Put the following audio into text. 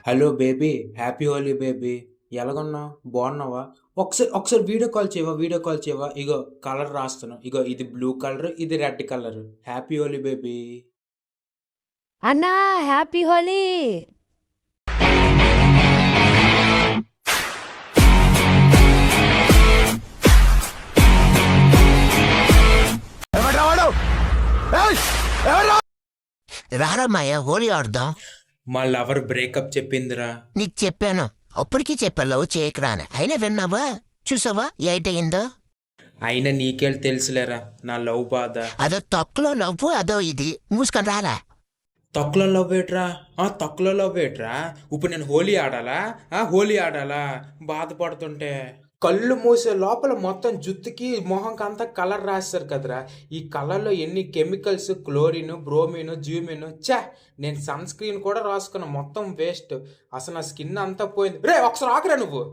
Hello baby, happy Holi baby. ఎలాగున్నావు? బాగున్నావా? ఒకసారి వీడియో కాల్ చేయవా? వీడియో కాల్ చేయవా? ఇగో కలర్ రాస్తున్నా. ఇగో ఇది బ్లూ కలర్, ఇది red colour. Happy Holi baby. అన్నా హ్యాపీ హోలీ. రారమ్మాయ హోలీ ఆడుదాం. మా లవర్ బ్రేకప్ చెప్పిందిరా. నీకు చెప్పాను, అప్పటికీ చెప్పావు చేయకరాని. అయినా విన్నావా? చూసావా ఏటయిందో? అయినా నీకేళ్ళు తెలుసులేరా నా లవ్ బాధ. అదో తొక్కలో నవ్వు, అదో ఇది. మూసుకొని రాలా. తొక్కలో లవ్ ఏట్రా? తొక్కలో లవ్ ఏట్రా? ఇప్పుడు నేను హోలీ ఆడాలా? హోలీ ఆడాలా బాధపడుతుంటే? కళ్ళు మూసే లోపల మొత్తం జుత్తుకి మొహంకి అంతా కలర్ రాస్తారు కదరా. ఈ కలర్లో ఎన్ని కెమికల్స్, క్లోరిన్, బ్రోమిన్, జ్యూమిన్. నేను సన్ స్క్రీన్ కూడా రాసుకున్నా, మొత్తం వేస్ట్. అసలు నా స్కిన్ అంతా పోయింది. రే ఒకసారి ఆకురా నువ్వు.